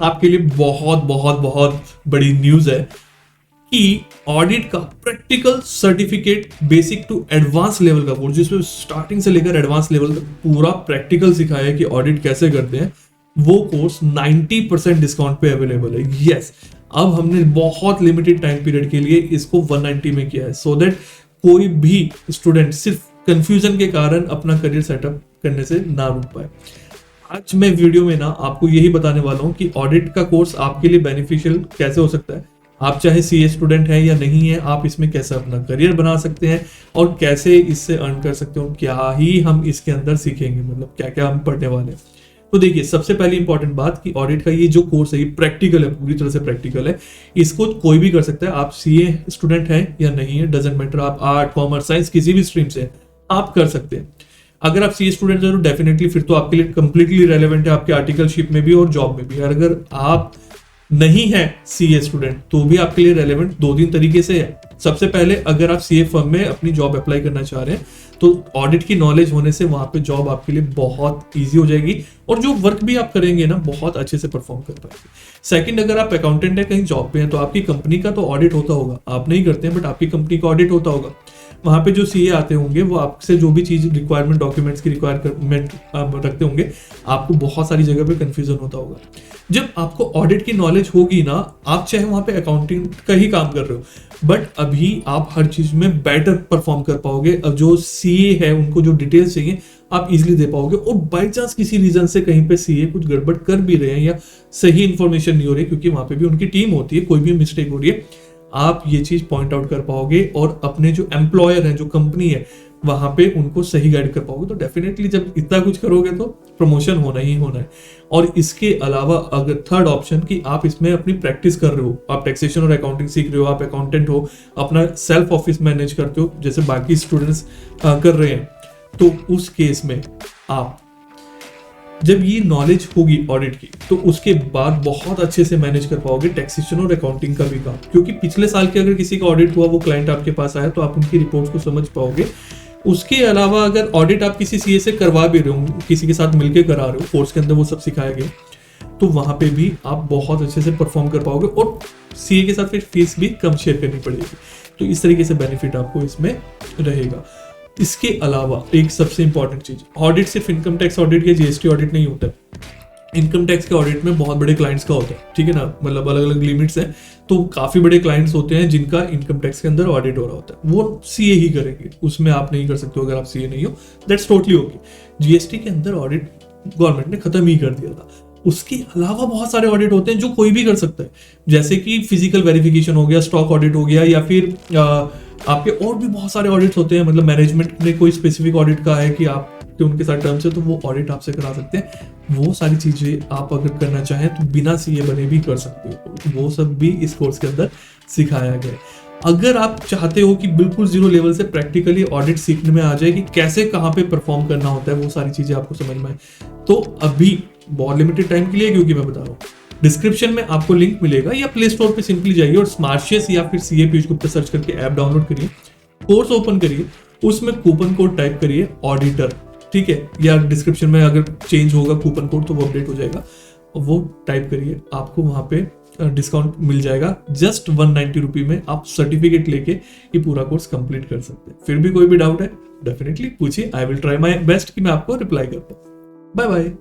आपके लिए बहुत बहुत बहुत बड़ी न्यूज है कि ऑडिट का practical certificate basic to advance level का कोर्स, जिसमें स्टार्टिंग से लेकर एडवांस लेवल तक पूरा प्रैक्टिकल सिखाया है कि ऑडिट कैसे करते हैं, वो कोर्स 90% डिस्काउंट पे अवेलेबल है। यस, अब हमने बहुत लिमिटेड टाइम पीरियड के लिए इसको 190 में किया है, सो दैट कोई भी स्टूडेंट सिर्फ कंफ्यूजन के कारण अपना करियर सेटअप करने से ना रुक पाए। आज मैं वीडियो में ना आपको यही बताने वाला हूँ कि ऑडिट का कोर्स आपके लिए बेनिफिशियल कैसे हो सकता है। आप चाहे सीए स्टूडेंट है या नहीं है, आप इसमें कैसे अपना करियर बना सकते हैं और कैसे इससे अर्न कर सकते हो, क्या ही हम इसके अंदर सीखेंगे, मतलब क्या क्या हम पढ़ने वाले हैं। तो देखिए, सबसे पहली इंपॉर्टेंट बात कि ऑडिट का ये जो कोर्स है ये प्रैक्टिकल है, पूरी तरह से प्रैक्टिकल है। इसको कोई भी कर सकता है, आप सीए स्टूडेंट हैं या नहीं है, डजेंट मैटर, आप आर्ट कॉमर्स साइंस किसी भी स्ट्रीम से आप कर सकते हैं। अगर आप सीए स्टूडेंट हैं तो डेफिनेटली फिर तो आपके लिए कंप्लीटली रेलेवेंट है, आपके आर्टिकलशिप में भी और जॉब में भी। अगर आप नहीं है सीए स्टूडेंट तो भी आपके लिए रेलेवेंट 2-3 तरीके से है। सबसे पहले, अगर आप सीए फर्म में अपनी जॉब अप्लाई करना चाह रहे हैं तो ऑडिट की नॉलेज होने से वहां पे जॉब आपके लिए बहुत इजी हो जाएगी और जो वर्क भी आप करेंगे ना बहुत अच्छे से परफॉर्म कर पाएंगे। सेकंड, अगर आप अकाउंटेंट है, कहीं जॉब पे हैं, तो आपकी कंपनी का तो ऑडिट होता होगा, आप नहीं करते हैं बट आपकी कंपनी का ऑडिट होता होगा। वहां पे जो सीए आते होंगे वो आपसे जो भी चीज रिक्वायरमेंट, डॉक्यूमेंट्स की रिक्वायरमेंट रखते होंगे, आपको बहुत सारी जगह पे कंफ्यूजन होता होगा। जब आपको ऑडिट की नॉलेज होगी ना, आप चाहे वहां पे अकाउंटिंग का ही काम कर रहे हो बट अभी आप हर चीज में बेटर परफॉर्म कर पाओगे। अब जो सीए है उनको जो डिटेल्स चाहिए आप इजीली दे पाओगे, और बाई चांस किसी रीजन से कहीं पे सीए कुछ गड़बड़ कर भी रहे हैं या सही इंफॉर्मेशन नहीं हो रही, क्योंकि वहां पे भी उनकी टीम होती है, कोई भी मिस्टेक हो रही है, आप ये चीज पॉइंट आउट कर पाओगे और अपने जो एम्प्लॉयर है, जो कंपनी है, वहां पे उनको सही गाइड कर पाओगे। तो डेफिनेटली जब इतना कुछ करोगे तो प्रमोशन होना ही होना है। और इसके अलावा अगर थर्ड ऑप्शन कि आप इसमें अपनी प्रैक्टिस कर रहे हो, आप टैक्सेशन और अकाउंटिंग सीख रहे हो, आप अकाउंटेंट हो, अपना सेल्फ ऑफिस मैनेज करते हो जैसे बाकी स्टूडेंट्स कर रहे हैं, तो उस केस में आप जब ये नॉलेज होगी ऑडिट की तो उसके बाद बहुत अच्छे से मैनेज कर पाओगे टैक्सेशन और अकाउंटिंग का भी काम। क्योंकि पिछले साल के अगर किसी का ऑडिट हुआ, वो क्लाइंट आपके पास आया, तो आप उनकी रिपोर्ट्स को समझ पाओगे। उसके अलावा अगर ऑडिट आप किसी सीए से करवा भी रहे हो, किसी के साथ मिलकर करा रहे हो, कोर्स के अंदर वो सब सिखाया गया, तो वहां पे भी आप बहुत अच्छे से परफॉर्म कर पाओगे और सीए के साथ फिर फीस भी कम शेयर करनी पड़ेगी। तो इस तरीके से बेनिफिट आपको इसमें रहेगा। इसके अलावा एक सबसे इंपॉर्टेंट चीज, ऑडिट सिर्फ इनकम टैक्स ऑडिट या जीएसटी ऑडिट नहीं होता है। इनकम टैक्स के ऑडिट में बहुत बड़े क्लाइंट्स का होता है, ठीक है ना, मतलब अलग अलग लिमिट्स हैं, तो काफी बड़े क्लाइंट्स होते हैं जिनका इनकम टैक्स के अंदर ऑडिट हो रहा होता है, वो सीए ही करेंगे, उसमें आप नहीं कर सकते हो अगर आप सीए नहीं हो, दैट्स टोटली ओके। जीएसटी के अंदर ऑडिट गवर्नमेंट ने खत्म ही कर दिया था। उसके अलावा बहुत सारे ऑडिट होते हैं जो कोई भी कर सकता है, जैसे कि फिजिकल वेरिफिकेशन हो गया, स्टॉक ऑडिट हो गया, या फिर आपके और भी बहुत सारे ऑडिट्स होते हैं। मतलब मैनेजमेंट ने कोई स्पेसिफिक ऑडिट का है कि आप उनके साथ टर्म्स है तो वो ऑडिट आपसे करा सकते हैं। वो सारी चीजें आप अगर करना चाहें तो बिना सीए बने भी कर सकते हो, वो सब भी इस कोर्स के अंदर सिखाया गया है। अगर आप चाहते हो कि बिल्कुल जीरो लेवल से प्रैक्टिकली ऑडिट सीखने में आ जाए कि कैसे कहाँ पे परफॉर्म करना होता है, वो सारी चीजें आपको समझ में आए, तो अभी बहुत लिमिटेड टाइम के लिए, क्योंकि मैं बता रहा हूँ, डिस्क्रिप्शन में आपको लिंक मिलेगा या प्ले स्टोर पे सिंपली जाइए और स्मार्टशियस या फिर सीए पीयूष गुप्ता सर्च करके ऐप डाउनलोड करिए, कोर्स ओपन करिए, उसमें कूपन कोड टाइप करिए ऑडिटर, ठीक है, या डिस्क्रिप्शन में अगर चेंज होगा कूपन कोड तो वो अपडेट हो जाएगा, वो टाइप करिए, आपको वहां पे डिस्काउंट मिल जाएगा। जस्ट 190 रुपये में आप सर्टिफिकेट लेके ये पूरा कोर्स कंप्लीट कर सकते हैं। फिर भी कोई भी डाउट है डेफिनेटली पूछिए, I will try my best कि मैं आपको रिप्लाई कर पाऊँ। Bye bye.